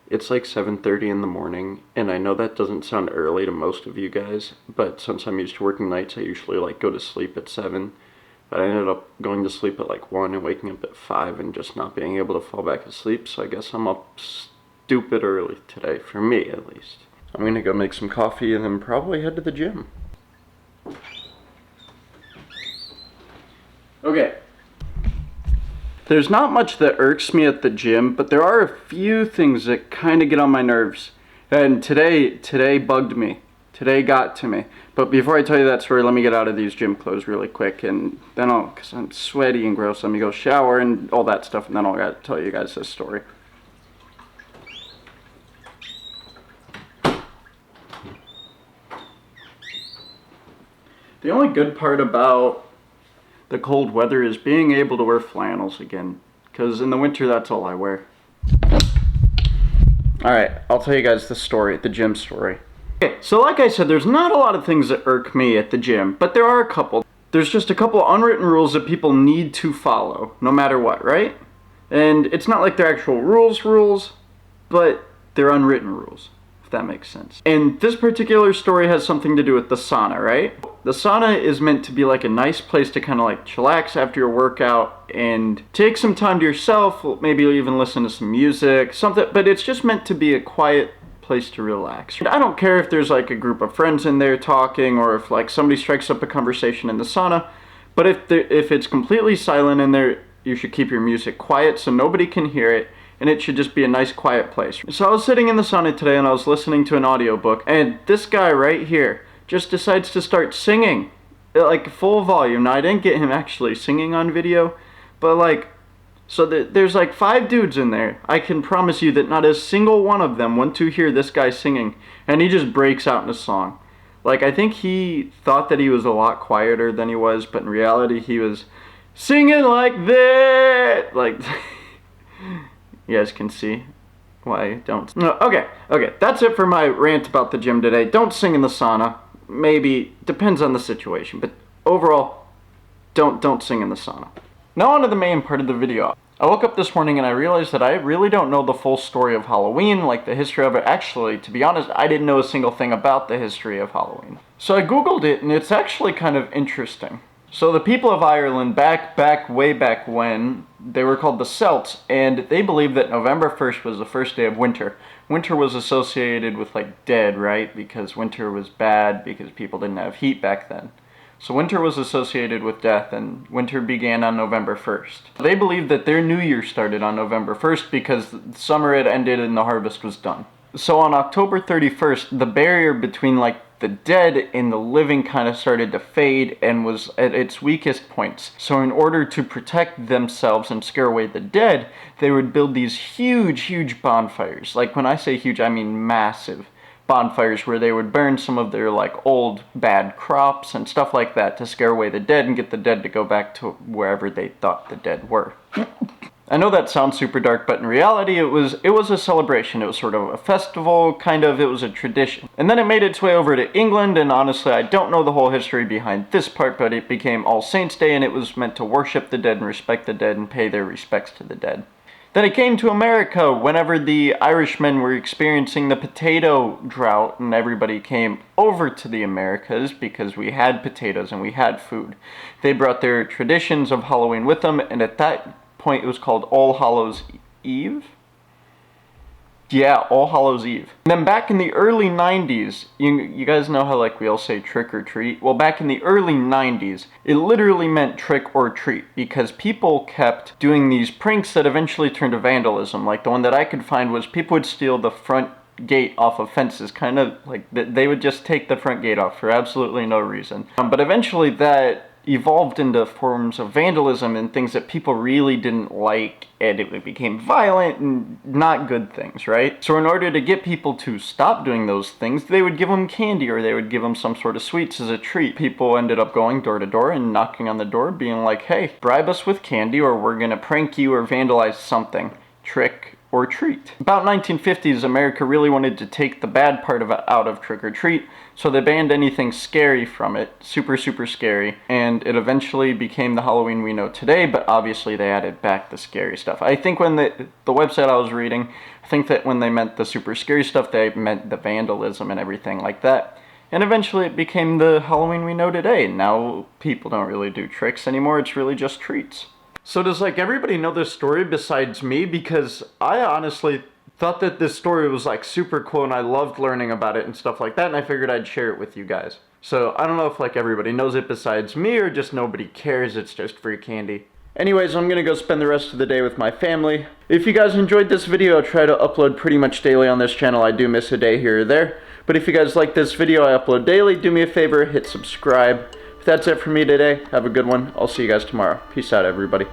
It's like 7:30 in the morning, and I know that doesn't sound early to most of you guys, but since I'm used to working nights, I usually like go to sleep at 7. But I ended up going to sleep at like 1 and waking up at 5 and just not being able to fall back asleep, so I guess I'm up stupid early today, for me at least. I'm gonna go make some coffee and then probably head to the gym. Okay. There's not much that irks me at the gym, but there are a few things that kind of get on my nerves. And today bugged me. Today got to me. But before I tell you that story, let me get out of these gym clothes really quick, and then because I'm sweaty and gross, let me go shower and all that stuff, and then I'll tell you guys this story. The only good part about the cold weather is being able to wear flannels again, because in the winter that's all I wear. Alright, I'll tell you guys the story, the gym story. Okay, so like I said, there's not a lot of things that irk me at the gym, but there are a couple. There's just a couple unwritten rules that people need to follow, no matter what, right? And it's not like they're actual rules, but they're unwritten rules, if that makes sense. And this particular story has something to do with the sauna, right? The sauna is meant to be like a nice place to kind of like chillax after your workout and take some time to yourself, maybe even listen to some music, something, but it's just meant to be a quiet place to relax. I don't care if there's like a group of friends in there talking or if like somebody strikes up a conversation in the sauna, but if it's completely silent in there, you should keep your music quiet so nobody can hear it, and it should just be a nice quiet place. So I was sitting in the sauna today and I was listening to an audiobook, and this guy right here just decides to start singing, like full volume. Now I didn't get him actually singing on video, but like, so there's like 5 dudes in there. I can promise you that not a single one of them want to hear this guy singing, and he just breaks out in a song. Like, I think he thought that he was a lot quieter than he was, but in reality he was singing like that. Like, you guys can see why I don't. No, okay, that's it for my rant about the gym today. Don't sing in the sauna. Maybe, depends on the situation, but overall, don't sing in the sauna. Now on to the main part of the video. I woke up this morning and I realized that I really don't know the full story of Halloween, like the history of it. Actually, to be honest, I didn't know a single thing about the history of Halloween. So I googled it, and it's actually kind of interesting. So the people of Ireland, way back when, they were called the Celts, and they believed that November 1st was the first day of winter. Winter was associated with like dead, right? Because winter was bad because people didn't have heat back then. So winter was associated with death, and winter began on November 1st. They believed that their new year started on November 1st because summer had ended and the harvest was done. So on October 31st, the barrier between like the dead and the living kind of started to fade and was at its weakest points. So in order to protect themselves and scare away the dead, they would build these huge bonfires. Like, when I say huge, I mean massive bonfires where they would burn some of their like old bad crops and stuff like that to scare away the dead and get the dead to go back to wherever they thought the dead were. I know that sounds super dark, but in reality it was a celebration. It was sort of a festival, kind of, it was a tradition. And then it made its way over to England, and honestly I don't know the whole history behind this part, but it became All Saints' Day, and it was meant to worship the dead and respect the dead and pay their respects to the dead. Then it came to America whenever the Irishmen were experiencing the potato drought, and everybody came over to the Americas because we had potatoes and we had food. They brought their traditions of Halloween with them, and at that point it was called All Hallows Eve? Yeah, All Hallows Eve. And then back in the early 90s, you guys know how like we all say trick or treat? Well, back in the early 90s, it literally meant trick or treat because people kept doing these pranks that eventually turned to vandalism. Like the one that I could find was people would steal the front gate off of fences, kind of like they would just take the front gate off for absolutely no reason. But eventually that evolved into forms of vandalism and things that people really didn't like, and it became violent and not good things, right? So in order to get people to stop doing those things, they would give them candy or they would give them some sort of sweets as a treat. People ended up going door to door and knocking on the door being like, hey, bribe us with candy or we're gonna prank you or vandalize something. Trick or treat. About 1950s, America really wanted to take the bad part out of trick or treat, so they banned anything scary from it, super scary, and it eventually became the Halloween we know today, but obviously they added back the scary stuff. I think when the website I was reading, I think that when they meant the super scary stuff, they meant the vandalism and everything like that. And eventually it became the Halloween we know today. Now people don't really do tricks anymore, it's really just treats. So does like everybody know this story besides me? Because I honestly thought that this story was like super cool and I loved learning about it and stuff like that, and I figured I'd share it with you guys. So I don't know if like everybody knows it besides me or just nobody cares, it's just free candy. Anyways, I'm gonna go spend the rest of the day with my family. If you guys enjoyed this video, I'll try to upload pretty much daily on this channel. I do miss a day here or there. But if you guys like this video, I upload daily. Do me a favor, hit subscribe. If that's it for me today, have a good one. I'll see you guys tomorrow. Peace out, everybody.